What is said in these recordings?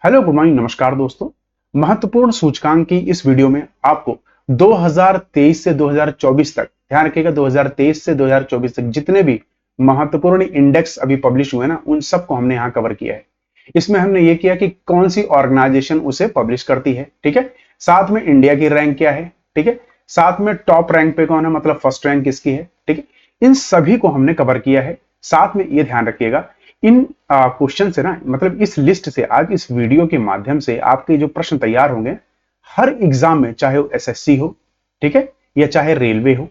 Hello good morning, नमस्कार दोस्तों। महत्वपूर्ण सूचकांक की इस वीडियो में आपको 2023 से 2024 तक, ध्यान रखिएगा 2023 से 2024 तक जितने भी महत्वपूर्ण इंडेक्स अभी पब्लिश हुए ना, उन सबको हमने यहाँ कवर किया है। इसमें हमने ये किया कि कौन सी ऑर्गेनाइजेशन उसे पब्लिश करती है, ठीक है। साथ में इंडिया की रैंक क्या है, ठीक है। साथ में टॉप रैंक पे कौन है, मतलब फर्स्ट रैंक किसकी है, ठीक है। इन सभी को हमने कवर किया है। साथ में ये ध्यान रखिएगा, इन क्वेश्चन से ना, मतलब इस लिस्ट से, आज इस वीडियो के माध्यम से आपके जो प्रश्न तैयार होंगे हर एग्जाम में, चाहे वो एसएससी हो, ठीक है, या चाहे रेलवे हो,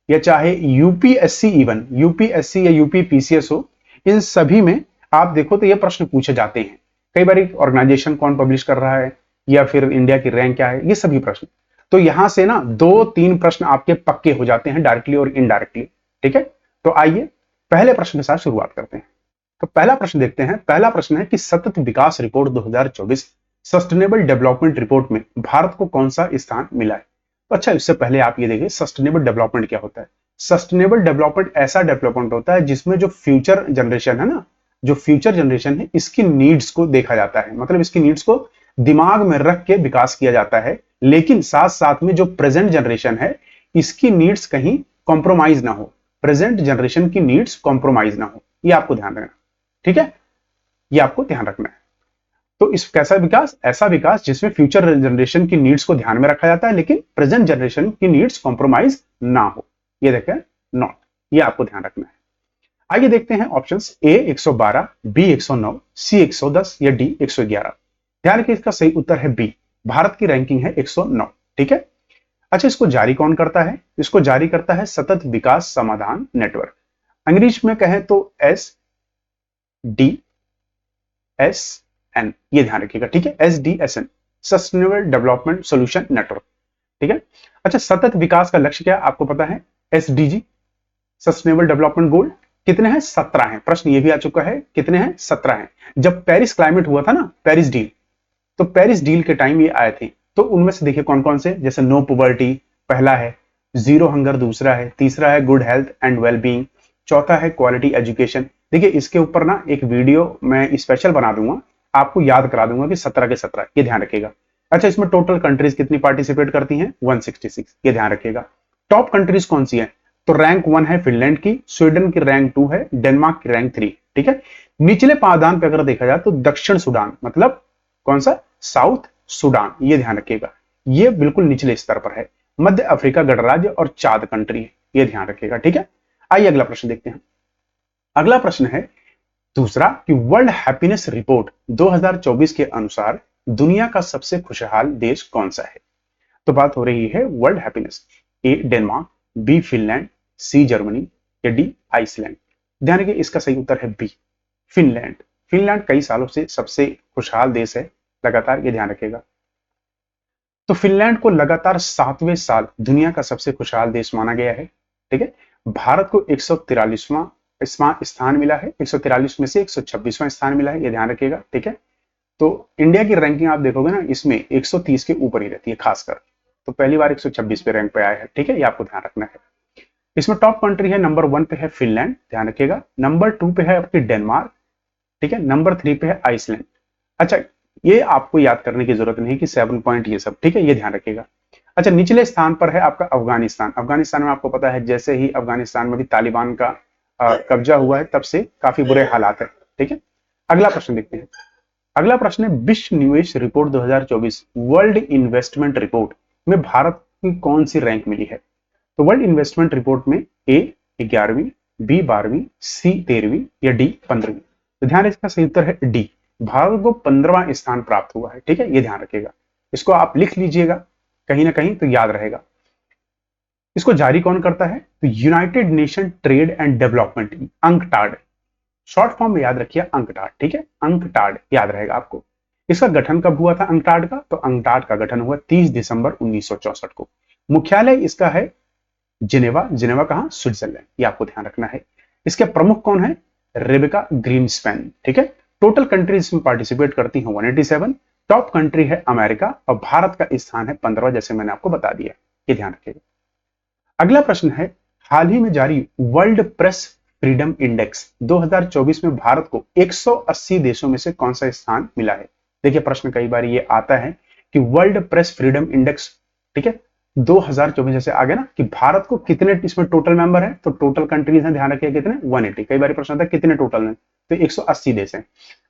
या चाहे यूपीएससी, इवन यूपीएससी या यूपीपीसीएस हो, इन सभी में आप देखो तो ये प्रश्न पूछे जाते हैं। कई बार ऑर्गेनाइजेशन कौन पब्लिश कर रहा है, या फिर इंडिया की रैंक क्या है, ये सभी प्रश्न। तो यहां से ना 2-3 प्रश्न आपके पक्के हो जाते हैं, डायरेक्टली और इनडायरेक्टली, ठीक है। तो आइए पहले प्रश्न के साथ शुरुआत करते हैं। तो पहला प्रश्न देखते हैं। पहला प्रश्न है कि सतत विकास रिपोर्ट 2024 सस्टेनेबल डेवलपमेंट रिपोर्ट में भारत को कौन सा स्थान मिला है। तो अच्छा, इससे पहले आप ये देखिए सस्टेनेबल डेवलपमेंट क्या होता है। सस्टेनेबल डेवलपमेंट ऐसा डेवलपमेंट होता है जिसमें जो फ्यूचर जनरेशन है ना, जो फ्यूचर जनरेशन है, इसकी नीड्स को देखा जाता है, मतलब इसकी नीड्स को दिमाग में रख के विकास किया जाता है। लेकिन साथ साथ में जो प्रेजेंट जनरेशन है, इसकी नीड्स कहीं कॉम्प्रोमाइज ना हो, प्रेजेंट जनरेशन की नीड्स कॉम्प्रोमाइज ना हो, ये आपको ध्यान रखना, ठीक है। ये आपको ध्यान रखना है। तो इस कैसा विकास, ऐसा विकास जिसमें फ्यूचर जनरेशन की नीड्स को ध्यान में रखा जाता है, लेकिन प्रेजेंट जनरेशन की नीड्स कॉम्प्रोमाइज ना हो। ये देखें, नॉट, ये आपको ध्यान रखना है। आइए देखते हैं ऑप्शंस। ए 112, बी 109, सी 110 या डी 111। ध्यान रखिए, इसका सही उत्तर है बी। भारत की रैंकिंग है 109, ठीक है। अच्छा, इसको जारी कौन करता है? इसको जारी करता है सतत विकास समाधान नेटवर्क। अंग्रेजी में कहें तो SDSN, ये ध्यान रखिएगा, ठीक है। SDSN, sustainable development solution network, ठीक है। अच्छा, सतत विकास का लक्ष्य क्या आपको पता है? SDG, सस्टेनेबल डेवलपमेंट गोल कितने हैं? 17 हैं। प्रश्न ये भी आ चुका है, कितने हैं? 17 हैं। जब पेरिस क्लाइमेट हुआ था ना, पेरिस डील, तो पेरिस डील के टाइम ये आए थे। तो उनमें से देखिए कौन कौन से, जैसे नो पॉवर्टी पहला है, जीरो हंगर दूसरा है, तीसरा है गुड हेल्थ एंड वेलबींग, चौथा है क्वालिटी एजुकेशन। देखिए इसके ऊपर ना एक वीडियो मैं स्पेशल बना दूंगा, आपको याद करा दूंगा कि 17 के 17, ये ध्यान रखिएगा। अच्छा, इसमें टोटल कंट्रीज कितनी पार्टिसिपेट करती हैं? 166, ये ध्यान रखिएगा। टॉप कंट्रीज कौन सी है? तो रैंक 1 है फिनलैंड की, स्वीडन की रैंक 2 है, डेनमार्क की रैंक 3, ठीक है। निचले पायदान पे अगर देखा जाए तो दक्षिण सूडान, मतलब कौन सा? साउथ सूडान, ये ध्यान रखिएगा, ये बिल्कुल निचले स्तर पर है। मध्य अफ्रीका गणराज्य और चाद कंट्री है, ये ध्यान रखिएगा, ठीक है। आइए अगला प्रश्न देखते हैं। अगला प्रश्न है दूसरा कि वर्ल्ड हैप्पीनेस रिपोर्ट 2024 के अनुसार दुनिया का सबसे खुशहाल देश कौन सा है? तो बात हो रही है world happiness. A Denmark, B Finland, C Germany या डी आइसलैंड। ध्यान रखिए, इसका सही उत्तर है बी, फिनलैंड। फिनलैंड कई सालों से सबसे खुशहाल देश है लगातार, ये ध्यान रखिएगा। तो फिनलैंड को लगातार 7वें साल दुनिया का सबसे खुशहाल देश माना गया है, ठीक है। भारत को 143वां स्थान मिला है, 143 में से 126वां स्थान मिला है, ये ध्यान रखिएगा, ठीक है। तो इंडिया की रैंकिंग आप देखोगे ना, इसमें 130 के ऊपर ही रहती है खासकर। तो पहली बार 126 पे रैंक पे आया है, ठीक है, ये आपको ध्यान रखना है। इसमें टॉप कंट्री है, नंबर 1 पे है फिनलैंड, ध्यान रखिएगा। नंबर 2 पे है आपकी डेनमार्क, ठीक है। नंबर 3 पे है आइसलैंड। अच्छा, ये आपको याद करने की जरूरत नहीं कि 7 पॉइंट ये सब, ठीक है, ये ध्यान रखिएगा। अच्छा, निचले स्थान पर है आपका अफगानिस्तान। अफगानिस्तान में आपको पता है, जैसे ही अफगानिस्तान में भी तालिबान का कब्जा हुआ है, तब से काफी बुरे हालात है, ठीक है। अगला प्रश्न देखते हैं। अगला प्रश्न है विश्व निवेश रिपोर्ट 2024 वर्ल्ड इन्वेस्टमेंट रिपोर्ट में भारत की कौन सी रैंक मिली है? तो वर्ल्ड इन्वेस्टमेंट रिपोर्ट में ए 11वीं, बी 12वीं, सी 13वीं या डी 15वीं। तो ध्यान, इसका सही उत्तर है डी, भारत को 15वां स्थान प्राप्त हुआ है, ठीक है, ये ध्यान रखिएगा। इसको आप लिख लीजिएगा कहीं ना कहीं तो याद रहेगा। इसको जारी कौन करता है? तो United nation trade and development, UNCTAD, short form में याद रखिए अंकटाड, ठीक है, अंकटाड याद रहेगा आपको। इसका गठन कब हुआ था अंकटाड का? तो अंकटाड का गठन हुआ 30 दिसंबर 1964 को। मुख्यालय इसका है जिनेवा। जिनेवा कहां? स्विट्जरलैंड, ये आपको ध्यान रखना है। इसके प्रमुख कौन है? रेबेका ग्रीनस्पैन, ठीक है। टोटल कंट्रीज इसमें पार्टिसिपेट करती हैं 187। टॉप कंट्री है अमेरिका और भारत का स्थान है 15, जैसे मैंने आपको बता दिया, ये ध्यान रखिएगा। अगला प्रश्न है हाल ही में जारी वर्ल्ड प्रेस फ्रीडम इंडेक्स 2024 में भारत को 180 देशों में से कौन सा स्थान मिला है? देखिए प्रश्न कई बार ये आता है कि वर्ल्ड प्रेस फ्रीडम इंडेक्स, ठीक है, 2024 जैसे आ गया ना कि भारत को कितने इसमें टोटल मेंबर है, तो टोटल कंट्रीज हैं, ध्यान रखिए कितने 180। कई बार प्रश्न आता है कितने टोटल हैं, तो 180 देश हैं।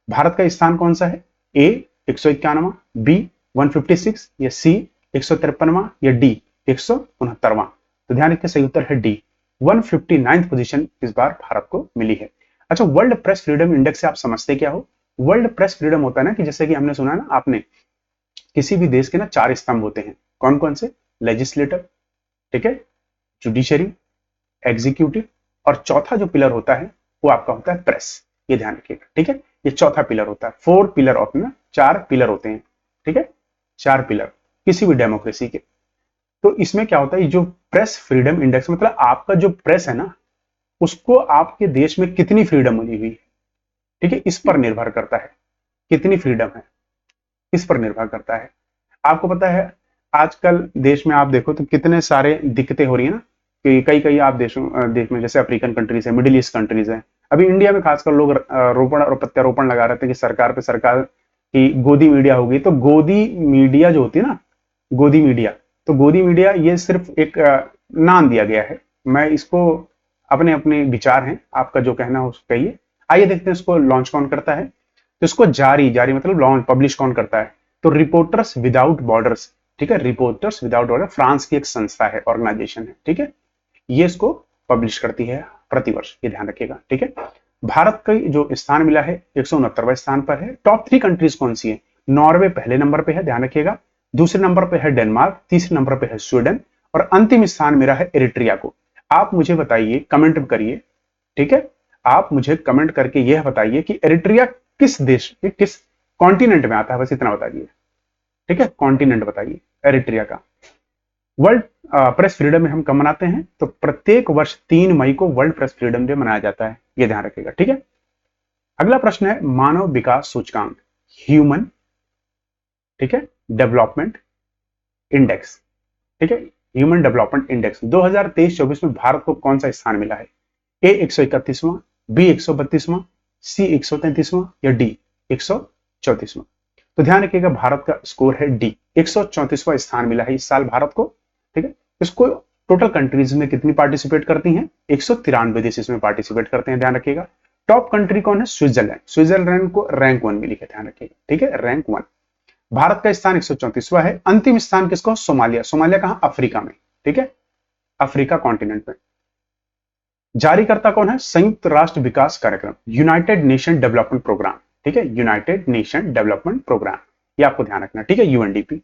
भारत का स्थान कौन सा है, ए 151, बी 156, या सी 153 या डी 169। तो ध्यान रखिए सही उत्तर है डी, 159 पोजीशन इस बार भारत को मिली है। अच्छा, वर्ल्ड प्रेस फ्रीडम इंडेक्स से आप समझते क्या हो? वर्ल्ड प्रेस फ्रीडम होता है ना कि जैसे कि हमने सुना ना आपने, किसी भी देश के ना 4 स्तंभ होते हैं, कौन कौन से? लेजिस्लेटर, ठीक है, जुडिशरी, एग्जीक्यूटिव, और चौथा जो पिलर होता है वो आपका होता है प्रेस। ये ध्यान रखिएगा, ठीक है, ये चौथा पिलर होता है। 4 पिलर ऑफ ना, 4 पिलर होते हैं, ठीक है, 4 पिलर किसी भी डेमोक्रेसी के। तो इसमें क्या होता है, जो प्रेस फ्रीडम इंडेक्स मतलब आपका जो प्रेस है ना, उसको आपके देश में कितनी फ्रीडम मिली हुई है, ठीक है, इस पर निर्भर करता है कितनी फ्रीडम है, इस पर निर्भर करता है। आपको पता है आजकल देश में आप देखो तो कितने सारे दिक्कतें हो रही है ना, कि कई कई आप देश में जैसे अफ्रीकन कंट्रीज है, मिडिल ईस्ट कंट्रीज है, अभी इंडिया में खासकर लोग रोपण और प्रत्यारोपण लगा रहे थे कि सरकार पे सरकार की गोदी मीडिया होगी। तो गोदी मीडिया जो होती है ना, गोदी मीडिया, तो गोदी मीडिया ये सिर्फ एक नाम दिया गया है। मैं इसको अपने अपने विचार हैं, आपका जो कहना हो उसको कहिए। आइए देखते हैं इसको लॉन्च कौन करता है। तो इसको जारी जारी मतलब लॉन्च पब्लिश कौन करता है, तो रिपोर्टर्स विदाउट बॉर्डर्स, ठीक है, रिपोर्टर्स विदाउट बॉर्डर फ्रांस की एक संस्था है, ऑर्गेनाइजेशन है, ठीक है, ये इसको पब्लिश करती है प्रतिवर्ष, ये ध्यान रखिएगा, ठीक है। भारत का जो स्थान मिला है 169वें स्थान पर है। टॉप 3 कंट्रीज कौन सी है? नॉर्वे पहले नंबर पे है, ध्यान रखिएगा, दूसरे नंबर पे है डेनमार्क, तीसरे नंबर पे है स्वीडन, और अंतिम स्थान मेरा है एरिट्रिया को। आप मुझे बताइए, कमेंट करिए, ठीक है, आप मुझे कमेंट करके यह बताइए कि एरिट्रिया किस देश के किस कॉन्टिनेंट में आता है, बस इतना बता दिए, ठीक है, कॉन्टिनेंट बताइए एरिट्रिया का। वर्ल्ड प्रेस फ्रीडम में हम कब मनाते हैं, तो प्रत्येक वर्ष 3 मई को वर्ल्ड प्रेस फ्रीडम डे मनाया जाता है, यह ध्यान रखिएगा, ठीक है। अगला प्रश्न है मानव विकास सूचकांक, ह्यूमन, ठीक है, डेवलपमेंट इंडेक्स, ठीक है, ह्यूमन डेवलपमेंट इंडेक्स 2023-24 में भारत को कौन सा स्थान मिला है? ए 131वां, बी 132वां, सी 133वां, या डी 134वां। तो ध्यान रखिएगा भारत का स्कोर है डी, 134वां स्थान मिला है इस साल भारत को, ठीक है। इसको टोटल कंट्रीज में कितनी पार्टिसिपेट करती हैं? 193 देश इसमें पार्टिसिपेट करते हैं, ध्यान रखिएगा। टॉप कंट्री कौन है? स्विट्जरलैंड, स्विट्जरलैंड को रैंक 1 मिली है, ध्यान रखिएगा, ठीक है, रैंक 1। भारत का स्थान 134वां है। अंतिम स्थान किसको? सोमालिया, सोमालिया कहां? अफ्रीका में, ठीक है, अफ्रीका कॉन्टिनेंट में। जारीकर्ता कौन है? संयुक्त राष्ट्र विकास कार्यक्रम, यूनाइटेड नेशन डेवलपमेंट प्रोग्राम, ठीक है, यूनाइटेड नेशन डेवलपमेंट प्रोग्राम, ये आपको ध्यान रखना, ठीक है, यूएनडीपी।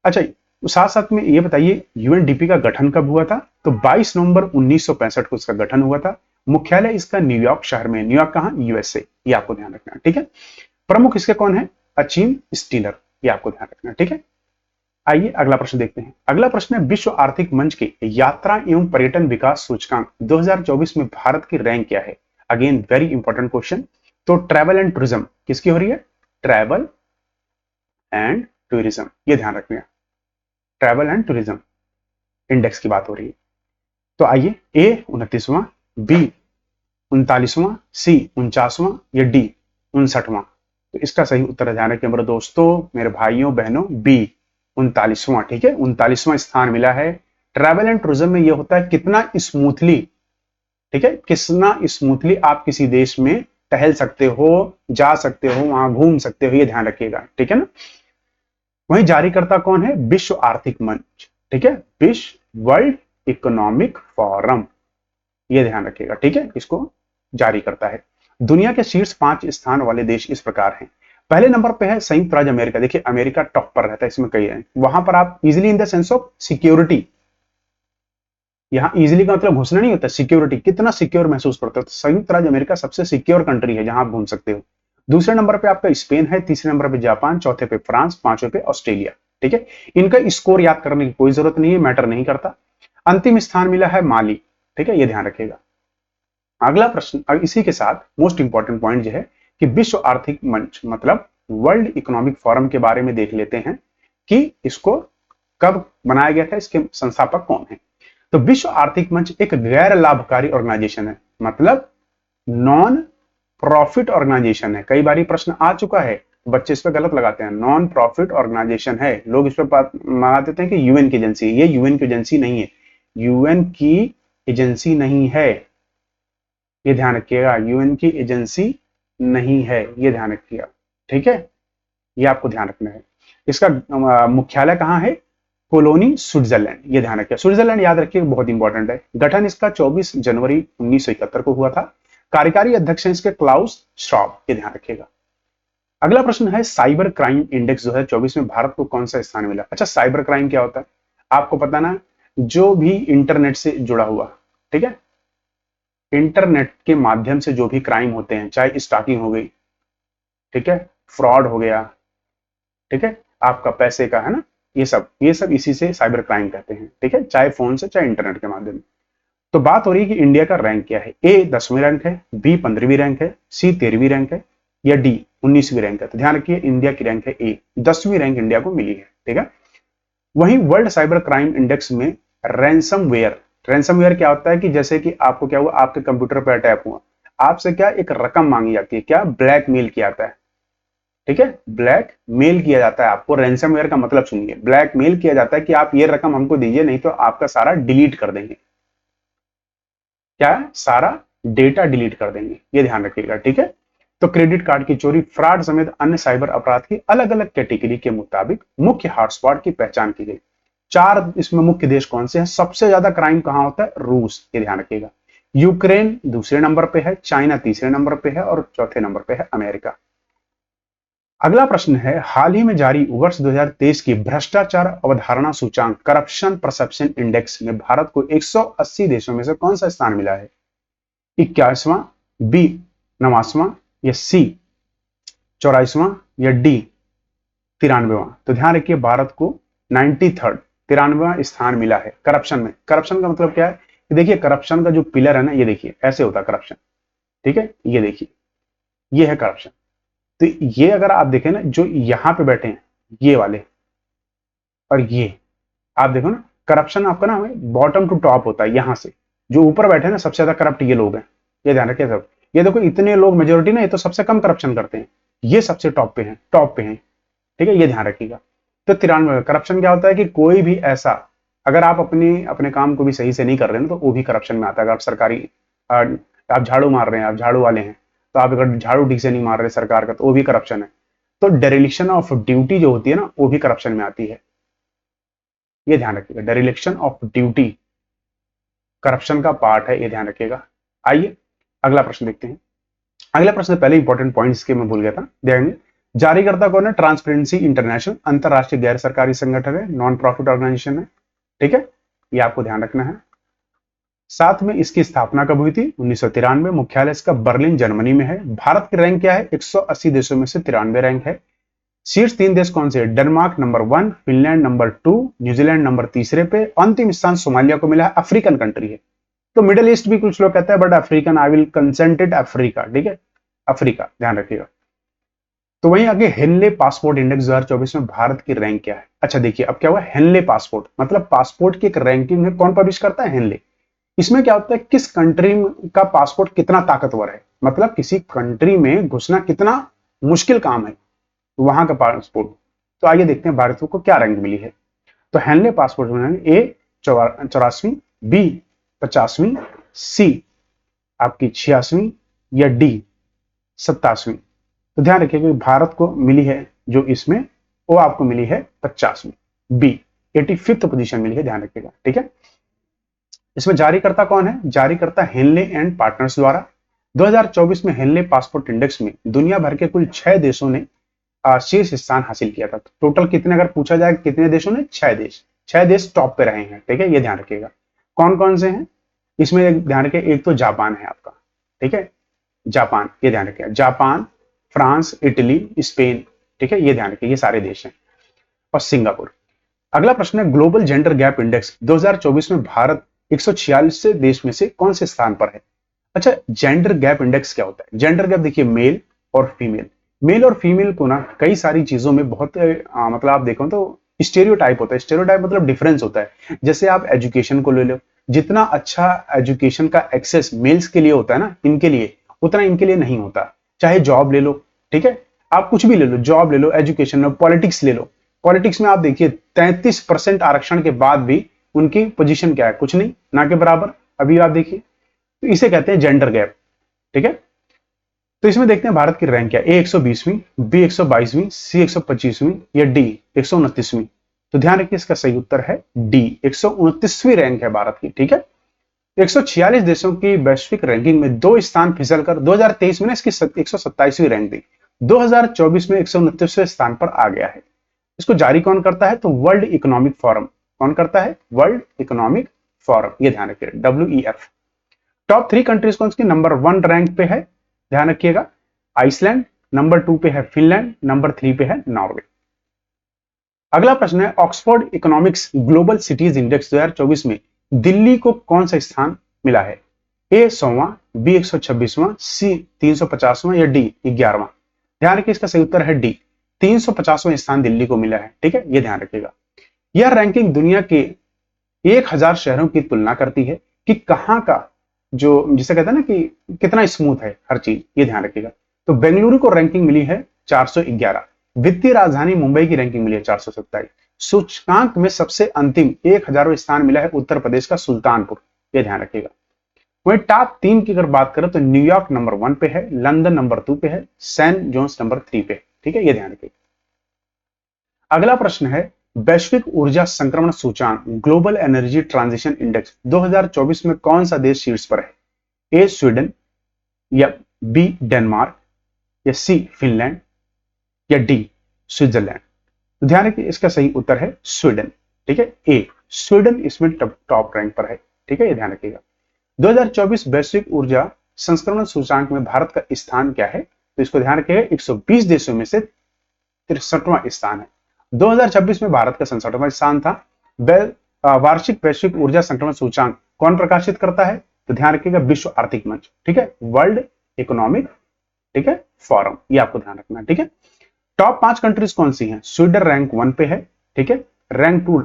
अच्छा, साथ साथ में ये बताइए यूएनडीपी का गठन कब हुआ था? तो 22 नवंबर 1965 को इसका गठन हुआ था। मुख्यालय इसका न्यूयॉर्क शहर में, न्यूयॉर्क कहां? यूएसए, ये आपको ध्यान रखना, ठीक है। प्रमुख इसके कौन है? अचीम स्टीलर, ये आपको ध्यान रखना, ठीक है। आइए अगला प्रश्न देखते हैं। अगला प्रश्न है विश्व आर्थिक मंच के यात्रा एवं पर्यटन विकास सूचकांक 2024 में भारत की रैंक क्या है? Again very important question. तो ट्रैवल एंड टूरिज्म किसकी हो रही है? ट्रैवल एंड टूरिज्म, ये ध्यान रखना, ट्रैवल एंड टूरिज्म इंडेक्स की बात हो रही है। तो आइए, ए 29वां, बी 39वां, सी 49वां, या डी 59वां। तो इसका सही उत्तर ध्यान रखिए मेरे दोस्तों, मेरे भाइयों बहनों, बी 39वां, ठीक है, 39वां स्थान मिला है। ट्रैवल एंड टूरिज्म में यह होता है कितना स्मूथली, ठीक है, कितना स्मूथली आप किसी देश में टहल सकते हो, जा सकते हो, वहां घूम सकते हो, ये ध्यान रखिएगा, ठीक है ना। वहीं जारीकर्ता कौन है? विश्व आर्थिक मंच, ठीक है, विश्व वर्ल्ड इकोनॉमिक फोरम, ये ध्यान रखिएगा, ठीक है, इसको जारी करता है। दुनिया के शीर्ष 5 स्थान वाले देश इस प्रकार हैं। पहले नंबर पे है संयुक्त राज्य अमेरिका, देखिए अमेरिका टॉप पर रहता है, इसमें कई है, वहां पर आप easily in the sense of security, यहां इजिली का मतलब घुसना नहीं होता, सिक्योरिटी, कितना सिक्योर महसूस करते हो, तो संयुक्त राज्य अमेरिका सबसे सिक्योर कंट्री है जहां आप घूम सकते हो। दूसरे नंबर पे आपका स्पेन है, तीसरे नंबर पे जापान, चौथे पे फ्रांस, पांचवें पे ऑस्ट्रेलिया, ठीक है। इनका स्कोर याद करने की कोई जरूरत नहीं है, मैटर नहीं करता। अंतिम स्थान मिला है माली, ठीक है, ये ध्यान रखिएगा। अगला प्रश्न, इसी के साथ मोस्ट इंपॉर्टेंट पॉइंट जो है कि विश्व आर्थिक मंच मतलब वर्ल्ड इकोनॉमिक फोरम के बारे में देख लेते हैं कि इसको कब बनाया गया था, इसके संस्थापक कौन है। तो विश्व आर्थिक मंच एक गैर लाभकारी ऑर्गेनाइजेशन है, मतलब नॉन प्रॉफिट ऑर्गेनाइजेशन है। कई बार प्रश्न आ चुका है, बच्चे इस पे गलत लगाते हैं, नॉन प्रॉफिट ऑर्गेनाइजेशन है, लोग इस पे मान देते हैं कि यूएन की एजेंसी है। ये यूएन की एजेंसी नहीं है, यूएन की एजेंसी नहीं है, ये ध्यान रखिएगा, यूएन की एजेंसी नहीं है, ये ध्यान रखिएगा, ठीक है, ये आपको ध्यान रखना है। इसका मुख्यालय कहाँ है? कोलोनी स्विट्जरलैंड, ये ध्यान रखिए, स्विट्जरलैंड याद रखिए, बहुत इंपॉर्टेंट है। गठन इसका 24 जनवरी 1971 को हुआ था। कार्यकारी अध्यक्ष हैं इसके क्लाउस श्वाब, ये ध्यान रखिएगा। अगला प्रश्न है साइबर क्राइम इंडेक्स 2024 में भारत को कौन सा स्थान मिला? अच्छा, साइबर क्राइम क्या होता है आपको पता ना, जो भी इंटरनेट से जुड़ा हुआ, ठीक है, इंटरनेट के माध्यम से जो भी क्राइम होते हैं, चाहे स्टॉकिंग हो गई, ठीक है, फ्रॉड हो गया, ठीक है, आपका पैसे का है ना, ये सब इसी से साइबर क्राइम कहते हैं, ठीक है, चाहे फोन से चाहे इंटरनेट के माध्यम से। तो बात हो रही है कि इंडिया का रैंक क्या है, ए 10वीं रैंक है, बी 15वीं रैंक है, सी 13वीं रैंक है, या डी 19वीं रैंक है। तो ध्यान रखिए, इंडिया की रैंक है ए, 10वीं रैंक इंडिया को मिली है, ठीक है। वहीं वर्ल्ड साइबर क्राइम इंडेक्स में रैंसमवेयर, रैंसमवेयर क्या होता है कि जैसे कि आपको क्या हुआ, आपके कंप्यूटर पर अटैक हुआ, आपसे क्या एक रकम मांगी जाती है, क्या ब्लैकमेल किया जाता है, ठीक है, ब्लैक मेल किया जाता है आपको। रैंसमवेयर का मतलब सुनिए, ब्लैक मेल किया जाता है कि आप ये रकम हमको दीजिए, नहीं तो आपका सारा डिलीट कर देंगे, क्या है, सारा डेटा डिलीट कर देंगे, ये ध्यान रखिएगा, ठीक है। तो क्रेडिट कार्ड की चोरी, फ्रॉड समेत अन्य साइबर अपराध की अलग अलग कैटेगरी के मुताबिक मुख्य हॉटस्पॉट की पहचान की गई। 4 इसमें मुख्य देश कौन से हैं? सबसे ज्यादा क्राइम कहां होता है? रूस, ये ध्यान रखिएगा। यूक्रेन दूसरे नंबर पे है, चाइना तीसरे नंबर पे है, और चौथे नंबर पे है अमेरिका। अगला प्रश्न है, हाल ही में जारी वर्ष 2023 की भ्रष्टाचार अवधारणा सूचांक करप्शन परसेप्शन इंडेक्स में भारत को 180 देशों में से कौन सा स्थान मिला है? 21वां, बी 9वां, या सी 84वां, या डी 93वां? तो ध्यान रखिए, भारत को 93rd 93वां स्थान मिला है करप्शन में। करप्शन का मतलब क्या है? देखिए, करप्शन का जो पिलर है ना, ये देखिए ऐसे होता है करप्शन, ठीक है, ये देखिए, ये है करप्शन। तो ये अगर आप देखें ना, जो यहां पे बैठे हैं ये वाले, और ये आप देखो ना, करप्शन आपका ना बॉटम टू टॉप होता है, यहां से जो ऊपर बैठे हैं ना, सबसे ज्यादा करप्ट ये लोग हैं, ये ध्यान रखिए सब। ये देखो, इतने लोग मेजोरिटी ना, ये तो सबसे कम करप्शन करते हैं, ये सबसे टॉप पे हैं, टॉप पे हैं, ठीक है, ये ध्यान रखिएगा। तो 93 करप्शन क्या होता है कि कोई भी ऐसा, अगर आप अपने अपने काम को भी सही से नहीं कर रहे हैं तो वो भी करप्शन में आता है। अगर आप सरकारी आप झाड़ू मार रहे हैं, आप झाड़ू वाले हैं, तो आप अगर झाड़ू ठीक से नहीं मार रहे सरकार का, तो वो भी करप्शन है। तो डेरिलिक्शन ऑफ ड्यूटी जो होती है ना, वो भी करप्शन में आती है, ये ध्यान रखिएगा। डेरिलिक्शन ऑफ ड्यूटी करप्शन का पार्ट है, ये ध्यान रखिएगा। आइए अगला प्रश्न देखते हैं। अगला प्रश्न पहले इंपॉर्टेंट पॉइंट इसके मैं भूल गया था, देखेंगे। जारीकर्ता कौन है? ट्रांसपेरेंसी इंटरनेशनल, अंतरराष्ट्रीय गैर सरकारी संगठन है, नॉन प्रॉफिट ऑर्गेनाइजेशन है, ठीक है, ये आपको ध्यान रखना है। साथ में इसकी स्थापना कब हुई थी? 1993। मुख्यालय इसका बर्लिन जर्मनी में है। भारत की रैंक क्या है? 180 देशों में से 93 रैंक है। शीर्ष 3 देश कौन से? Denmark number 1, Finland number 2, New Zealand number तीसरे पे, अंतिम स्थान सोमालिया को मिला है। अफ्रीकन कंट्री है, तो मिडिल ईस्ट भी कुछ लोग कहते हैं, but African, I will consented Africa, ठीक है, अफ्रीका, ध्यान रखिएगा। तो वहीं आगे हेनले पासपोर्ट इंडेक्स 2024 में भारत की रैंक क्या है? अच्छा देखिए, अब क्या हुआ, हेनले पासपोर्ट मतलब पासपोर्ट की एक रैंकिंग है, कौन पब्लिश करता है? हेनले। इसमें क्या होता है, किस कंट्री का पासपोर्ट कितना ताकतवर है, मतलब किसी कंट्री में घुसना कितना मुश्किल काम है, वहां का पासपोर्ट। तो आइए देखते हैं भारत को क्या रैंक मिली है। तो हेनले पासपोर्ट में ए 84वीं, बी 50वीं, सी आपकी 86वीं, या डी 87वीं? तो ध्यान रखिए कि भारत को मिली है जो इसमें, वो आपको मिली है 50वीं, बी 85th पोजीशन मिली है, ध्यान रखिएगा, ठीक है। इसमें जारीकर्ता कौन है? जारीकर्ता हेनले एंड पार्टनर्स द्वारा। 2024 में हेनले पासपोर्ट इंडेक्स में दुनिया भर के कुल 6 देशों ने शीर्ष स्थान हासिल किया था। टोटल कितने, अगर पूछा जाए कितने देशों ने? 6 देश, 6 देश टॉप पे रहे हैं, ठीक है, ये ध्यान रखिएगा। कौन कौन से हैं इसमें? ध्यान रखिए, एक तो जापान है आपका, ठीक है, जापान, ये ध्यान रखिएगा, जापान, फ्रांस, इटली, स्पेन, ठीक है, ये ध्यान रखिए, ये सारे देश हैं, और सिंगापुर। अगला प्रश्न है, ग्लोबल जेंडर गैप इंडेक्स 2024 में भारत 146 देश में से कौन से स्थान पर है? अच्छा, जेंडर गैप इंडेक्स क्या होता है? जेंडर गैप देखिए, मेल और फीमेल, मेल और फीमेल को ना कई सारी चीजों में बहुत मतलब आप देखो तो स्टेरियोटाइप होता है। स्टेरियोटाइप मतलब डिफरेंस होता है। जैसे आप एजुकेशन को ले लो, जितना अच्छा एजुकेशन का एक्सेस मेल्स के लिए होता है ना, इनके लिए, उतना इनके लिए नहीं होता। चाहे जॉब ले लो, ठीक है, आप कुछ भी ले लो, जॉब ले लो, एजुकेशन ले लो, पॉलिटिक्स ले लो। पॉलिटिक्स में आप देखिए 33% आरक्षण के बाद भी उनकी पोजीशन क्या है, कुछ नहीं, ना के बराबर। अभी आप देखिए, तो इसे कहते हैं जेंडर गैप। ठीक है, तो इसमें देखते हैं भारत की रैंक क्या है। ए 120वीं, बी 122वीं, सी 125वीं या डी 129वीं। तो ध्यान रखिए इसका सही उत्तर है डी, 129वीं रैंक है भारत की। ठीक है, 146 देशों की वैश्विक रैंकिंग में 2 स्थान फिसलकर 2023 में इसकी 127वीं रैंक दी, 2024 में 129वें स्थान पर आ गया है। इसको जारी कौन करता है, तो वर्ल्ड इकोनॉमिक फोरम। कौन करता है, वर्ल्ड इकोनॉमिक फोरम, ये ध्यान रखिए, WEF। टॉप 3 कंट्रीज कौन सी नंबर 1 रैंक पे है, ध्यान रखिएगा, आइसलैंड, नंबर 2 पे है फिनलैंड, नंबर 3 पे है नॉर्वे। अगला प्रश्न है, Oxford economics global cities index 2024 में दिल्ली को कौन सा स्थान मिला है। ए 100वां, बी 126वां, सी 350वां या डी 11वां। ध्यान रखिए इसका सही उत्तर है डी, 350वां स्थान दिल्ली को मिला है। ठीक है, ये ध्यान रखिएगा। यह रैंकिंग दुनिया के 1000 शहरों की तुलना करती है कि कहां का जो जिसे कहते हैं ना कि कितना स्मूथ है हर चीज, ये ध्यान रखिएगा। तो बेंगलुरु को रैंकिंग मिली है 411, वित्तीय राजधानी मुंबई की रैंकिंग मिली है 427। सूचकांक में सबसे अंतिम 1000वां स्थान मिला है उत्तर प्रदेश का सुल्तानपुर, ये ध्यान रखिएगा। वहीं टॉप 3 की अगर बात करें तो न्यूयॉर्क नंबर 1 पे है, लंदन नंबर 2 पे है, सैन जोन्स नंबर 3 पे है। ठीक है, ये ध्यान रखिएगा। अगला प्रश्न है, वैश्विक ऊर्जा संक्रमण सूचांक ग्लोबल एनर्जी ट्रांजिशन इंडेक्स 2024 में कौन सा देश शीर्ष पर है। ए स्वीडन या बी डेनमार्क या सी फिनलैंड या डी स्विट्जरलैंड। तो ध्यान रखिए इसका सही उत्तर है स्वीडन। ठीक है, ए स्वीडन इसमें टॉप रैंक पर है। ठीक है, ये ध्यान रखिएगा। 2024 वैश्विक ऊर्जा संस्करण सूचांक में भारत का स्थान क्या है, तो इसको ध्यान रखिएगा, 120 देशों में से 63वां स्थान है। 2026 में भारत का 67वां स्थान था। वार्षिक वैश्विक ऊर्जा संक्रमण सूचांक कौन प्रकाशित करता है, तो ध्यान रखिएगा विश्व आर्थिक मंच। ठीक है, वर्ल्ड इकोनॉमिक, ठीक है, फोरम, ये आपको ध्यान रखना है। ठीक है, टॉप 5 कंट्रीज कौन सी हैं, स्वीडन रैंक 1 पे है। ठीक है, रैंक 2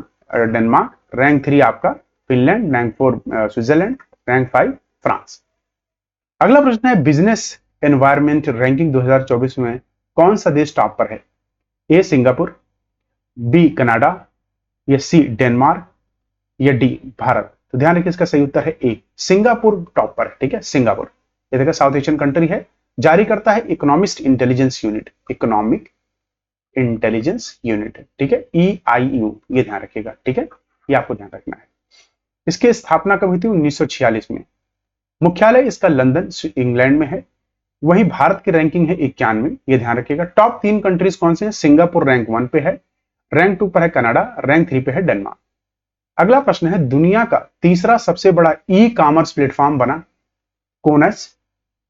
डेनमार्क, रैंक 3 आपका Finland, rank 4 Switzerland, rank 5 France. अगला प्रश्न है, बिजनेस एनवायरमेंट रैंकिंग 2024 में कौन सा देश टॉप पर है। ए सिंगापुर, बी कनाडा या सी डेनमार्क या डी भारत। तो ध्यान रखिए इसका सही उत्तर है ए, सिंगापुर टॉप पर है। ठीक है, सिंगापुर, ये देखिए साउथ एशियन कंट्री है, जारी करता है economist intelligence unit, economic intelligence unit. ठीक है, EIU, ये ध्यान रखिएगा। ठीक है, ये आपको ध्यान रखना है। इसकी स्थापना कब हुई थी, 1946 में। मुख्यालय इसका लंदन इंग्लैंड में है। वही भारत की रैंकिंग है 91, ये ध्यान रखिएगा। टॉप 3 कंट्रीज कौन से हैं, सिंगापुर रैंक 1 पे है, रैंक 2 पर है कनाडा, रैंक 3 पे है डेनमार्क। अगला प्रश्न है, दुनिया का तीसरा सबसे बड़ा ई कॉमर्स प्लेटफॉर्म बना, कोनस,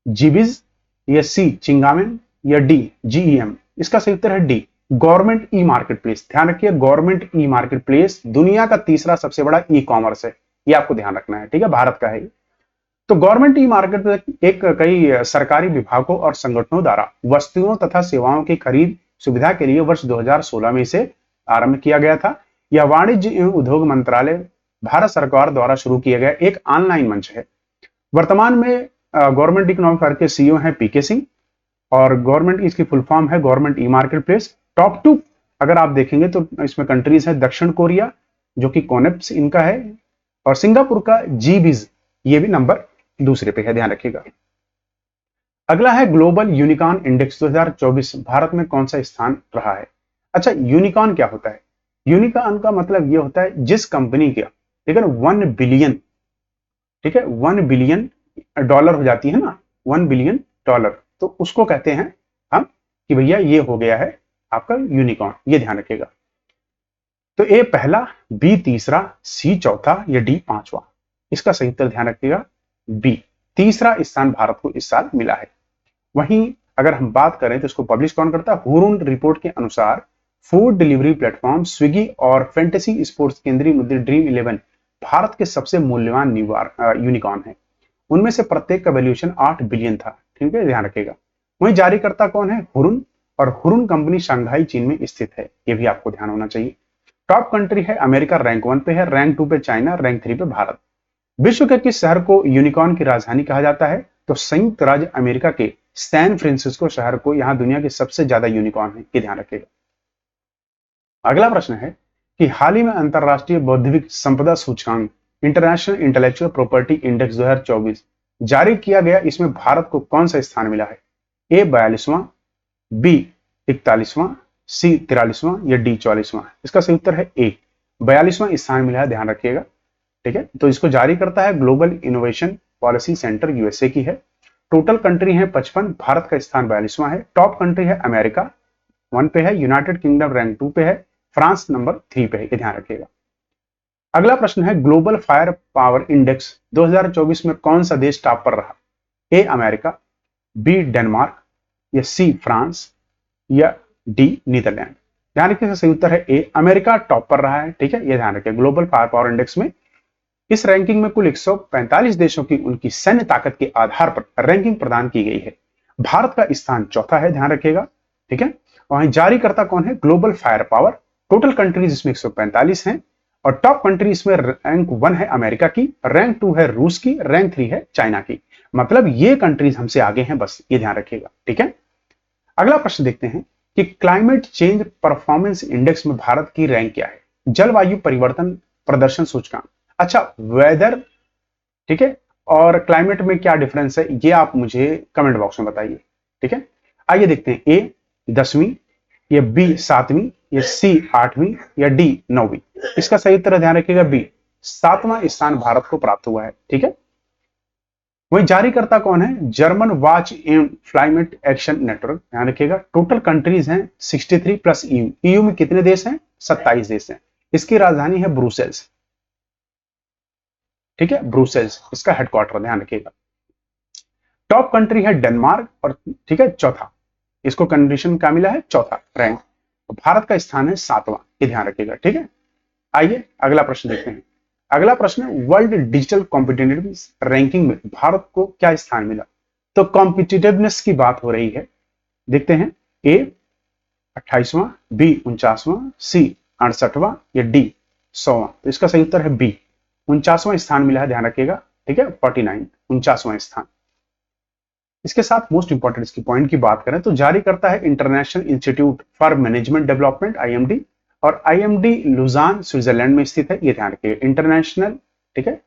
जीबीज या सी चिंगामेन या डी GEM। इसका सही उत्तर है D, government e market place. ध्यान रखिए, गवर्नमेंट ई मार्केट प्लेस दुनिया का तीसरा सबसे बड़ा ई कॉमर्स है, ये आपको ध्यान रखना है। ठीक है, भारत का है। तो गवर्नमेंट ई मार्केट एक कई सरकारी विभागों और संगठनों द्वारा वस्तुओं तथा सेवाओं की खरीद सुविधा के लिए वर्ष 2016 में इसे आरंभ किया गया था। यह वाणिज्य एवं उद्योग मंत्रालय भारत सरकार द्वारा शुरू किया गया एक ऑनलाइन मंच है। वर्तमान में गवर्नमेंट इकोनॉमिक फायर के CEO हैं PK सिंह, और गवर्नमेंट इसकी फुल फॉर्म है government e market place. Top 2 अगर आप देखेंगे तो इसमें कंट्रीज है, दक्षिण कोरिया जो कि कोनेप्स इनका है, और सिंगापुर का GBIZ, ये भी नंबर 2 पे है, ध्यान रखिएगा। अगला है ग्लोबल यूनिकॉर्न इंडेक्स 2024 भारत में कौन सा स्थान रहा है। अच्छा, यूनिकॉर्न क्या होता है, यूनिकॉर्न का मतलब ये होता है जिस कंपनी का, ठीक है ना, 1 बिलियन, ठीक है, 1 बिलियन डॉलर हो जाती है ना, 1 बिलियन डॉलर, तो उसको कहते हैं हम कि भैया ये हो गया है आपका यूनिकॉर्न, ये ध्यान रखिएगा। तो ए पहला, बी तीसरा, सी चौथा या डी पांचवा। इसका सही उत्तर ध्यान रखिएगा बी, तीसरा स्थान भारत को इस साल मिला है। वहीं अगर हम बात करें तो इसको पब्लिश कौन करता है, हुरून रिपोर्ट के अनुसार फूड डिलीवरी प्लेटफॉर्म स्विगी और फैंटेसी स्पोर्ट्स केंद्रीय मुद्दे ड्रीम 11 भारत के सबसे मूल्यवान यूनिकॉर्न है। उनमें से प्रत्येक का वैल्यूएशन 8 बिलियन था। ठीक है, ध्यान रखिएगा। वहीं जारीकर्ता कौन है, हुरून, और हुरून कंपनी शंघाई चीन में स्थित है, ये भी आपको ध्यान होना चाहिए। टॉप कंट्री है अमेरिका, रैंक 1 पे है, रैंक 2 पे चाइना, रैंक 3 पे भारत। विश्व के किस शहर को यूनिकॉर्न की राजधानी कहा जाता है, तो संयुक्त राज्य अमेरिका के सैन फ्रांसिस्को शहर को यहाँ दुनिया के सबसे ज्यादा यूनिकॉर्न है, ये ध्यान रखिएगा। अगला प्रश्न है कि हाल ही में अंतरराष्ट्रीय बौद्धिक संपदा सूचकांक इंटरनेशनल इंटेलेक्चुअल प्रॉपर्टी इंडेक्स 2024 जारी किया गया, इसमें भारत को कौन सा स्थान मिला है? ए 42वां, बी 41वां, सी 43वां या डी 44वां? इसका सही उत्तर है ए 42वां स्थान मिला है, ध्यान रखिएगा। ठीक है, तो इसको जारी करता है global innovation policy centre, USA की है। टोटल कंट्री है 55, भारत का स्थान 42वां है। टॉप कंट्री है अमेरिका 1 पे है, यूनाइटेड किंगडम रैंक 2 पे है, फ्रांस नंबर 3 पे है, ये ध्यान रखिएगा। अगला प्रश्न है ग्लोबल फायर पावर इंडेक्स 2024 में कौन सा देश टॉप पर रहा? ए अमेरिका, बी डेनमार्क या सी फ्रांस या डी नीदरलैंड? ध्यान रखिए, सही उत्तर है ए अमेरिका टॉप पर रहा है। ठीक है, ये ध्यान रखिए। ग्लोबल फायर पावर इंडेक्स में इस रैंकिंग में कुल 145 देशों की उनकी सैन्य ताकत के आधार पर रैंकिंग प्रदान की गई है। भारत का स्थान चौथा है, ध्यान रखिएगा। ठीक है, वहीं जारी करता कौन है? Global fire power. Total countries इसमें 145 हैं और टॉप कंट्री इसमें रैंक 1 है अमेरिका की, रैंक 2 है रूस की, रैंक 3 है चाइना की। मतलब ये कंट्रीज हमसे आगे हैं, बस ये ध्यान रखिएगा। ठीक है, अगला प्रश्न देखते हैं कि क्लाइमेट चेंज परफॉर्मेंस इंडेक्स में भारत की रैंक क्या है? जलवायु परिवर्तन प्रदर्शन सूचकांक। अच्छा, वेदर, ठीक है, और क्लाइमेट में क्या डिफरेंस है, ये आप मुझे कमेंट बॉक्स में बताइए। ठीक है, आइए देखते हैं। ए 10वीं या बी 7वीं या सी 8वीं या डी 9वीं? इसका सही उत्तर ध्यान रखिएगा बी 7वां स्थान भारत को प्राप्त हुआ है। ठीक है, वही जारी करता कौन है? German watch and climate action network, ध्यान रखिएगा। टोटल कंट्रीज हैं 63 प्लस ईयू। ईयू में कितने देश हैं? 27 देश हैं। इसकी राजधानी है ब्रुसेल्स। ठीक है, ब्रुसेल्स इसका हेडक्वार्टर, ध्यान रखिएगा। टॉप कंट्री है डेनमार्क और ठीक है चौथा, इसको कंडीशन क्या मिला है? चौथा रैंक। भारत का स्थान है 7वां, ये ध्यान रखिएगा। ठीक है, आइए अगला प्रश्न देखते हैं। अगला प्रश्न है वर्ल्ड डिजिटल कॉम्पिटिटिवनेस रैंकिंग में भारत को क्या स्थान मिला? तो कॉम्पिटिटिवनेस की बात हो रही है। देखते हैं। ए 28वां, बी 49वां, सी 68वां या डी 100वां? तो इसका सही उत्तर है बी 49वां स्थान मिला है, ध्यान रखिएगा। ठीक है, 49 49वां स्थान। इसके साथ मोस्ट इंपॉर्टेंट इसकी पॉइंट की बात करें तो जारी करता है international institute for management development IMD, और आईएमडी लुजान स्विट्जरलैंड में स्थित है, ये ध्यान रखिएगा। इंटरनेशनल, ठीक है,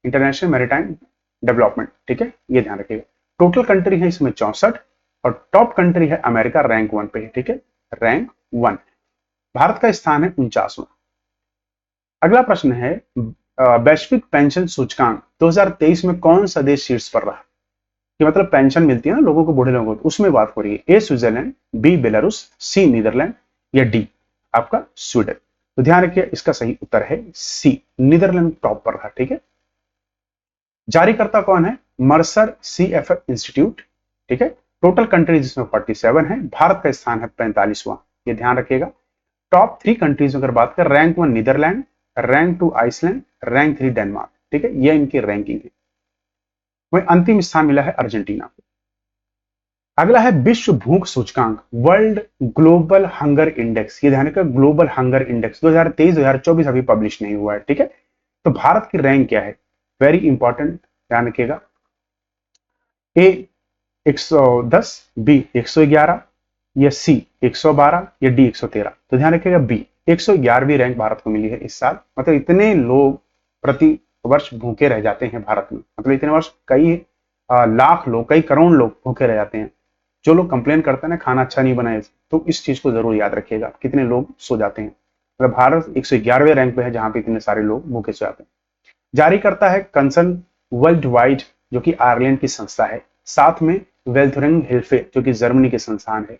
इंटरनेशनल मैरीटाइम डेवलपमेंट। ठीक है, ये ध्यान रखिएगा। टोटल कंट्री है इसमें 64 और टॉप कंट्री है अमेरिका, रैंक 1 पे है। ठीक है, रैंक 1। भारत का स्थान है 49वां। अगला प्रश्न है वैश्विक पेंशन सूचकांक 2023 में कौन सा देश शीर्ष पर रहा? कि मतलब पेंशन मिलती है ना लोगों को, बूढ़े लोगों को, उसमें बात हो रही है। ए स्विट्जरलैंड, बी बेलारूस, सी नीदरलैंड या डी आपका स्वीडन? तो ध्यान रखिए, इसका सही उत्तर है सी, नीदरलैंड टॉप पर रहा। ठीक है, जारी करता कौन है? Mercer CFF institute. ठीक है, टोटल कंट्रीज इसमें 47 है, भारत का स्थान है 45वां, ये ध्यान रखिएगा। टॉप 3 कंट्रीज अगर बात करें, rank 1 Netherlands, rank 2 Iceland, rank 3 Denmark. ठीक है, ये इनकी रैंकिंग है। वही अंतिम स्थान मिला है अर्जेंटीना को। अगला है विश्व भूख सूचकांक, वर्ल्ड ग्लोबल हंगर इंडेक्स। ये ध्यान रखिएगा, ग्लोबल हंगर इंडेक्स 2023-2024 अभी पब्लिश नहीं हुआ है। ठीक है, तो भारत की रैंक क्या है? वेरी इंपॉर्टेंट, ध्यान रखिएगा। ए 110, बी 111 या सी 112 या डी 113? तो ध्यान रखिएगा बी 111वीं रैंक भारत को मिली है इस साल। मतलब इतने लोग प्रति वर्ष भूखे रह जाते हैं भारत में, मतलब इतने वर्ष कई लाख लोग, कई करोड़ लोग भूखे रह जाते हैं। जो लोग कंप्लेन करते हैं ना खाना अच्छा नहीं बनाए, तो इस चीज को जरूर याद रखिएगा, कितने लोग सो जाते हैं। मतलब भारत 111वें रैंक पे है जहां पे इतने सारे लोग भूखे सो जाते हैं। जारी करता है कंसर्न वर्ल्ड वाइड, जो कि आयरलैंड की संस्था है, साथ में वेल्थरिंग हिल्फे जो कि जर्मनी के संस्थान है।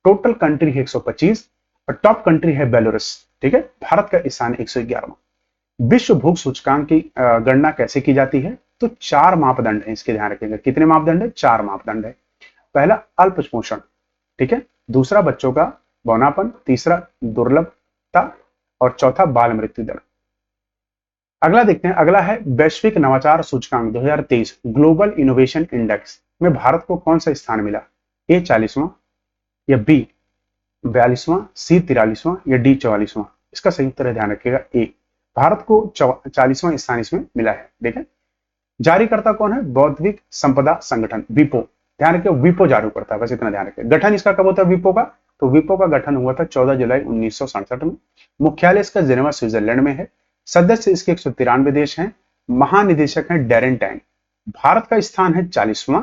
टोटल कंट्री है 125 और टॉप कंट्री है बेलारूस। ठीक है, भारत का स्थान 111वां। विश्व भूख सूचकांक की गणना कैसे की जाती है? तो 4 मापदंड है, इसके ध्यान रखिएगा। कितने मापदंड है? 4 मापदंड है। पहला अल्प पोषण, ठीक है, दूसरा बच्चों का बौनापन, तीसरा दुर्लभता और चौथा बाल मृत्यु दर। अगला देखते हैं। अगला है वैश्विक नवाचार सूचकांक 2023 ग्लोबल इनोवेशन इंडेक्स में भारत को कौन सा स्थान मिला? ए 40वां या बी 42वां, सी 43वां या डी 44वां? इसका सही उत्तर है, ध्यान रखिएगा, ए, भारत को 40वां स्थान इसमें मिला है। ठीक है, जारी करता कौन है? बौद्धिक संपदा संगठन विपो। ध्यान रखिए विपो जारी करता है, बस इतना ध्यान रखिए। गठन इसका कब होता है विपो का? तो विपो का गठन हुआ था 14 जुलाई 1967 में। मुख्यालय इसका जेनेवा स्विट्जरलैंड में है। सदस्य इसके 193 देश हैं। महानिदेशक है डेरेन टैंग। भारत का स्थान है 40वां।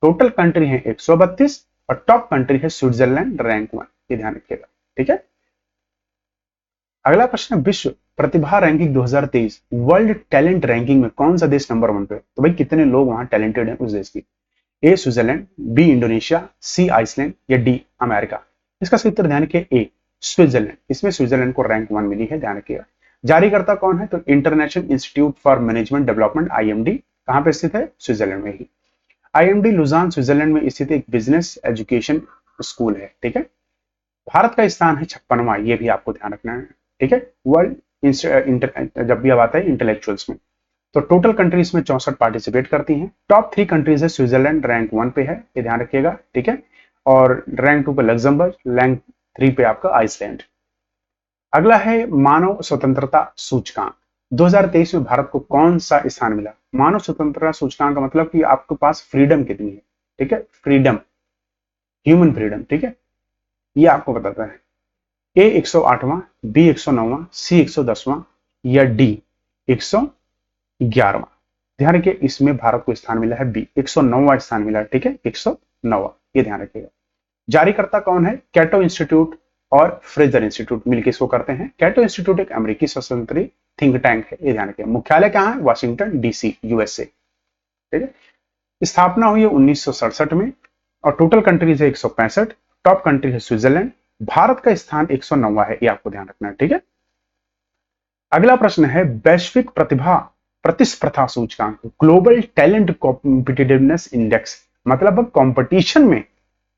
टोटल कंट्री है 132 और टॉप कंट्री है स्विट्जरलैंड रैंक 1। ये ध्यान रखिएगा, ठीक है। अगला प्रश्न है विश्व प्रतिभा रैंकिंग 2023 वर्ल्ड टैलेंट रैंकिंग में कौन सा देश नंबर 1 पे? तो भाई कितने लोग वहां टैलेंटेड हैं उस देश की? ए स्विट्जरलैंड, बी इंडोनेशिया, सी आइसलैंड या डी अमेरिका? इसका सही उत्तर ध्यान रखिए ए स्विट्जरलैंड। इसमें स्विट्जरलैंड को रैंक 1 मिली है, ध्यान रखिएगा। जारीकर्ता कौन है? तो international institute for management development IMD। कहां पे स्थित है? स्विट्जरलैंड में ही। IMD लुजान स्विट्जरलैंड में स्थित एक बिजनेस एजुकेशन स्कूल है, ठीक है। भारत का स्थान है 56वां, ये भी आपको ध्यान रखना है, ठीक है। वर्ल्ड जब भी अब आता है इंटेलेक्चुअल्स में, तो टोटल कंट्रीज में 64 पार्टिसिपेट करती हैं। टॉप 3 कंट्रीज है स्विट्जरलैंड रैंक 1 पे है, ये ध्यान रखिएगा, ठीक है। और रैंक 2 पे लग्जमबर्ग, रैंक 3 पे आपका आइसलैंड। अगला है मानव स्वतंत्रता सूचकांक। 2023 में भारत को कौन सा स्थान मिला? मानव स्वतंत्रता सूचकांक का मतलब कि आपके पास फ्रीडम कितनी है, ठीक है, फ्रीडम, ह्यूमन फ्रीडम, ठीक है, ये आपको बताता है। ए 108वां, बी 109वां, सी 110वां या डी 111वां? ध्यान रखिए इसमें भारत को स्थान मिला है बी, 109वां स्थान मिला है, ठीक है, 109वां, ये ध्यान रखिएगा। जारीकर्ता कौन है? कैटो इंस्टीट्यूट और फ्रेजर इंस्टीट्यूट मिलकर इसको करते हैं। कैटो इंस्टीट्यूट एक अमेरिकी स्वतंत्र थिंक टैंक है, ये ध्यान रखिए। मुख्यालय कहां है? वाशिंगटन DC USA, ठीक है। स्थापना हुई है 1967 में और टोटल कंट्रीज है 165। टॉप कंट्री है स्विट्जरलैंड। भारत का स्थान 109वां है, ये आपको ध्यान रखना है, ठीक है। अगला प्रश्न है वैश्विक प्रतिभा प्रतिस्पर्धा सूचकांक ग्लोबल टैलेंट कॉम्पिटिटिवनेस इंडेक्स। मतलब कंपटीशन में,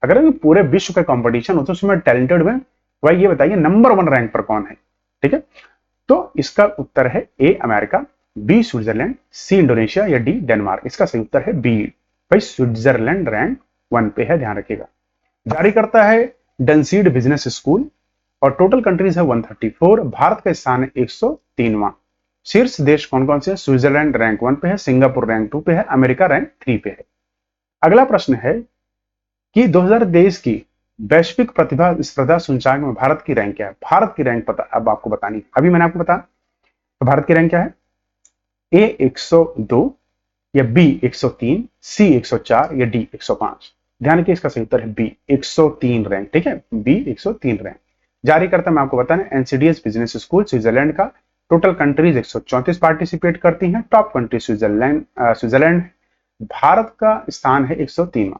अगर पूरे विश्व का कंपटीशन हो तो उसमें टैलेंटेड में भाई ये बताइए नंबर 1 रैंक पर कौन है, ठीक है। तो इसका उत्तर है A America, B Switzerland, C Indonesia या डी डेनमार्क? इसका सही उत्तर है बी, भाई स्विट्जरलैंड रैंक 1 पे है, ध्यान रखिएगा। जारी करता है डनसीड बिजनेस स्कूल और टोटल कंट्रीज है 134। भारत का स्थान है 103वां। शीर्ष देश कौन कौन से हैं? स्विट्जरलैंड रैंक 1 पे है, सिंगापुर रैंक 2 पे है, अमेरिका रैंक 3 पे है। अगला प्रश्न है कि 2023 की वैश्विक प्रतिभा स्पर्धा सूचकांक में भारत की रैंक क्या है? भारत की रैंक पता अब आपको बतानी है, अभी मैंने आपको बताया। तो भारत की रैंक क्या है? ए 102 या बी 103, सी 104 या डी 105? ध्यान रखिए इसका सही उत्तर है बी 103 रैंक, ठीक है, बी 103 रैंक। जारी करता मैं आपको बताना एनसीडीएस बिजनेस स्कूल स्विट्जरलैंड का। टोटल कंट्रीज 134 पार्टिसिपेट करती हैं। Top country Switzerland. भारत का स्थान है 103वां।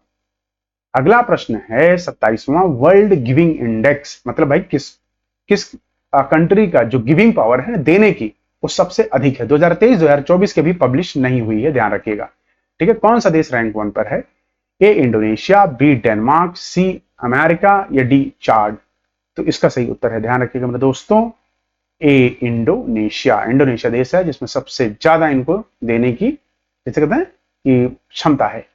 अगला प्रश्न है 27वां वर्ल्ड गिविंग इंडेक्स। मतलब भाई किस किस कंट्री का जो गिविंग पावर है देने की वो सबसे अधिक है। 2023-2024 के भी पब्लिश नहीं हुई है, ध्यान रखिएगा, ठीक है। कौन सा देश रैंक 1 पर है? A Indonesia, B Denmark, C America या डी चाड? तो इसका सही उत्तर है, ध्यान रखिएगा मेरे दोस्तों, ए इंडोनेशिया। इंडोनेशिया देश है जिसमें सबसे ज्यादा इनको देने की जैसे कहते हैं कि क्षमता है।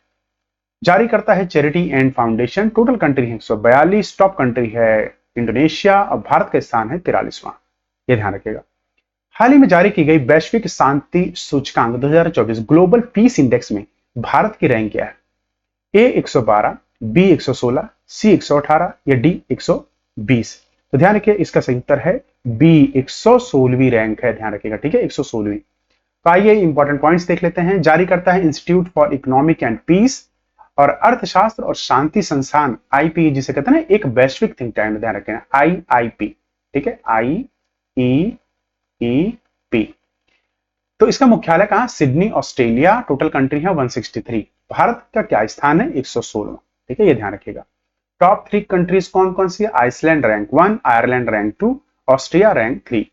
जारी करता है charity and foundation. Total country है 142। टॉप कंट्री है इंडोनेशिया और भारत का स्थान है 43वां, ये ध्यान रखिएगा। हाल ही में जारी की गई वैश्विक शांति सूचकांक 2024 ग्लोबल पीस इंडेक्स में भारत की रैंक क्या है? ए 112, बी 116, सी 118 या डी 120? तो ध्यान रखिए इसका सही उत्तर है बी 116वीं रैंक है, ध्यान रखिएगा, ठीक है, 116वीं। तो आइए इंपॉर्टेंट पॉइंट्स देख लेते हैं। जारी करता है Institute for Economic and Peace और अर्थशास्त्र और शांति संस्थान IP, जिसे कहते हैं ना एक वैश्विक थिंक टैंक, ध्यान रखें IIP, ठीक है, IEEP। तो इसका मुख्यालय कहां? Sydney Australia. टोटल कंट्री है 163। भारत का क्या स्थान है? 116वां, ठीक है, ये ध्यान रखिएगा। टॉप 3 कंट्रीज कौन कौन सी है? Iceland rank 1, Ireland rank 2, Austria rank 3।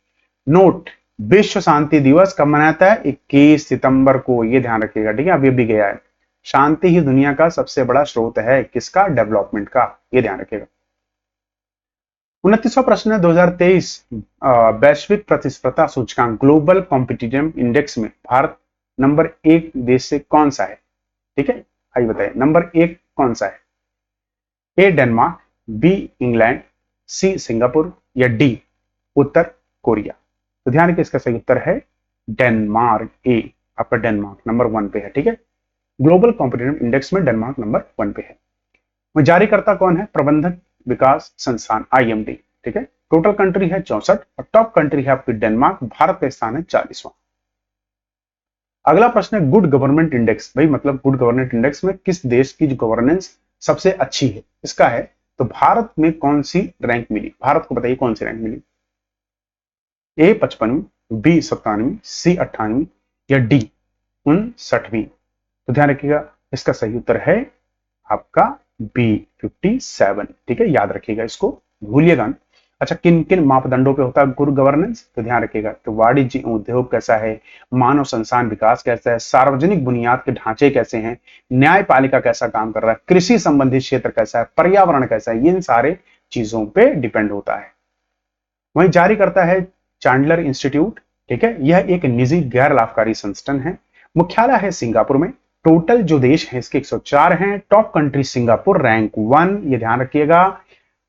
Note, विश्व शांति दिवस कब मनाता है? 21 सितंबर को, ये ध्यान रखिएगा, ठीक है, अभी अभी गया है। शांति ही दुनिया का सबसे बड़ा स्रोत है, किसका? डेवलपमेंट का, ये ध्यान रखिएगा। 29वां प्रश्न है 2023 वैश्विक प्रतिस्पर्धा सूचकांक ग्लोबल कॉम्पिटिटिव इंडेक्स में भारत नंबर 1 देश से कौन सा है? ठीक है, आइए बताइए नंबर 1 कौन सा है? A Denmark, B England, C Singapore या डी उत्तर कोरिया? तो ध्यान रखिए इसका सही उत्तर है डेनमार्क, ए आपका डेनमार्क नंबर 1 पे है, ठीक है। ग्लोबल कॉम्पिटिटिव इंडेक्स में डेनमार्क नंबर 1 पे है। वह जारीकर्ता कौन है? प्रबंधक विकास संस्थान IMD। ठीक है, टोटल कंट्री है 64 और टॉप कंट्री है आपकी डेनमार्क, भारत का स्थान है 40वां। अगला प्रश्न है गुड गवर्नमेंट इंडेक्स। भाई मतलब गुड गवर्नेंस इंडेक्स में किस देश की जो गवर्नेंस सबसे अच्छी है इसका है, तो भारत में कौन सी रैंक मिली? भारत को बताइए कौन सी rank milli? A 55, B 97, C 98 या D 59? तो ध्यान रखिएगा इसका सही उत्तर है आपका B 57। ठीक है, याद रखिएगा इसको, भूलिएगा ना। अच्छा, किन किन मापदंडों पे होता है गुड गवर्नेंस? तो ध्यान रखिएगा, तो वाणिज्य उद्योग कैसा है, मानव संसाधन विकास कैसा है, सार्वजनिक बुनियाद के ढांचे कैसे हैं, न्यायपालिका कैसा काम कर रहा है, कृषि संबंधित क्षेत्र कैसा है, पर्यावरण कैसा है, इन सारे चीजों पे डिपेंड होता है। वहीं जारी करता है चांडलर इंस्टीट्यूट। ठीक है, यह एक निजी गैर लाभकारी संस्थान है, मुख्यालय है सिंगापुर में। टोटल जो देश हैं इसके 104 हैं, टॉप कंट्री सिंगापुर, रैंक 1, ये ध्यान रखिएगा।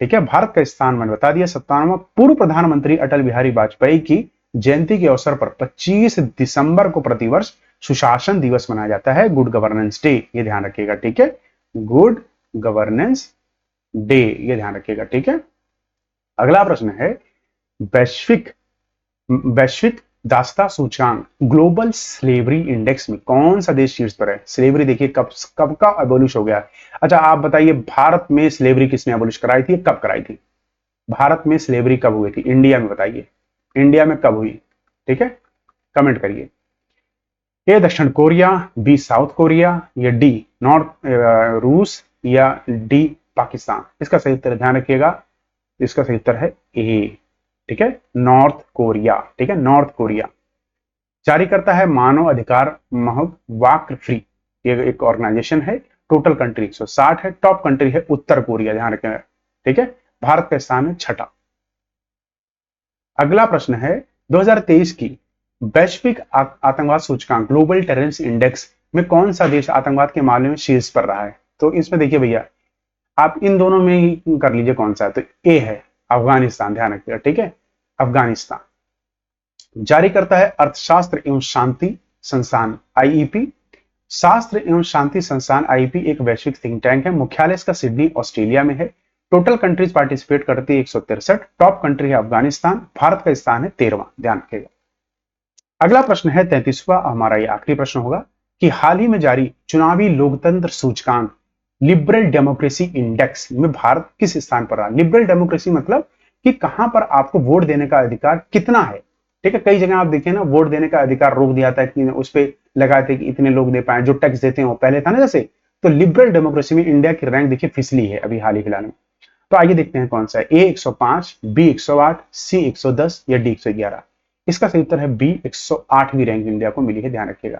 ठीक है, भारत का स्थान मैंने बता दिया 57वां। पूर्व प्रधानमंत्री अटल बिहारी वाजपेयी की जयंती के अवसर पर 25 दिसंबर को प्रतिवर्ष सुशासन दिवस मनाया जाता है, गुड गवर्नेंस डे, ये ध्यान रखिएगा। ठीक है, गुड गवर्नेंस डे, ये ध्यान रखिएगा। ठीक है, अगला प्रश्न है वैश्विक वैश्विक दासता सूचकांक ग्लोबल स्लेवरी इंडेक्स में कौन सा देश शीर्ष पर है? स्लेवरी देखिए कब कब का एबोलिश हो गया। अच्छा आप बताइए भारत में स्लेवरी किसने एबोलिश कराई थी, कब कराई थी? भारत में स्लेवरी कब हुई थी इंडिया में, बताइए इंडिया में कब हुई? ठीक है, कमेंट करिए। ए दक्षिण कोरिया, बी साउथ कोरिया या डी नॉर्थ रूस या डी पाकिस्तान? इसका सही उत्तर ध्यान रखिएगा, इसका सही उत्तर है ए। ठीक है, नॉर्थ कोरिया। ठीक है, नॉर्थ कोरिया। जारी करता है मानव अधिकार महग वाक्र फ्री, ये एक ऑर्गेनाइजेशन है। टोटल कंट्री 160 है, टॉप कंट्री है उत्तर कोरिया, ध्यान रखें। ठीक है, भारत का स्थान है 6ठा। अगला प्रश्न है 2023 की वैश्विक आतंकवाद सूचकांक ग्लोबल टेररिज्म इंडेक्स में कौन सा देश आतंकवाद के मामले में शीर्ष पर रहा है? तो इसमें देखिए भैया आप इन दोनों में ही कर लीजिए कौन सा है, तो ए है अफगानिस्तान, ध्यान रखिएगा। ठीक है, अफगानिस्तान। जारी करता है अर्थशास्त्र एवं शांति संस्थान IEP। शास्त्र एवं शांति संस्थान IEP एक वैश्विक थिंक टैंक है, मुख्यालय इसका सिडनी ऑस्ट्रेलिया में है। टोटल कंट्रीज पार्टिसिपेट करती है 163, टॉप कंट्री है अफगानिस्तान, भारत का स्थान है 13वां, ध्यान रखिएगा। अगला प्रश्न है 33वां, हमारा ये आखिरी प्रश्न होगा कि हाल ही में जारी चुनावी लोकतंत्र सूचकांक लिबरल डेमोक्रेसी इंडेक्स में भारत किस स्थान पर रहा? लिबरल डेमोक्रेसी मतलब कि कहां पर आपको वोट देने का अधिकार कितना है। ठीक है, कई जगह आप देखिए ना वोट देने का अधिकार रोक दिया था कि उस पर लगाए थे कि इतने लोग दे पाए, जो टैक्स देते हैं वो पहले था ना जैसे। तो लिबरल डेमोक्रेसी में इंडिया की रैंक देखिए फिसली है अभी हाल ही फिलहाल में। तो आइए देखते हैं कौन सा है, ए 105, बी 108, सी 110 या डी 111? इसका सही उत्तर है बी 108वीं रैंक इंडिया को मिली है, ध्यान रखिएगा।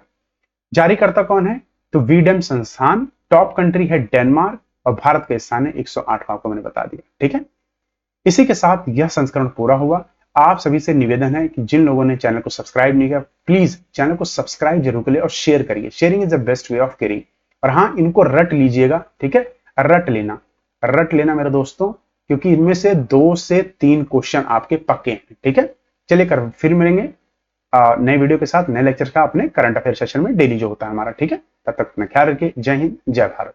जारी करता कौन है? तो वीडम संस्थान, टॉप कंट्री है डेनमार्क और भारत का स्थान है 108वां, को मैंने बता दिया। ठीक है, इसी के साथ यह संस्करण पूरा हुआ। आप सभी से निवेदन है कि जिन लोगों ने चैनल को सब्सक्राइब नहीं किया प्लीज चैनल को सब्सक्राइब जरूर करिए और शेयर करिए। Sharing is the best way of caring. और हाँ, इनको रट लीजिएगा। ठीक है, रट लेना मेरे दोस्तों, क्योंकि इनमें से 2 से 3 क्वेश्चन आपके पक्के हैं। ठीक है, चलिए कर फिर मिलेंगे नए वीडियो के साथ, नए लेक्चर का अपने करंट अफेयर सेशन में डेली जो होता है हमारा। ठीक है, तब तक अपना ख्याल रखिए। जय हिंद, जय भारत।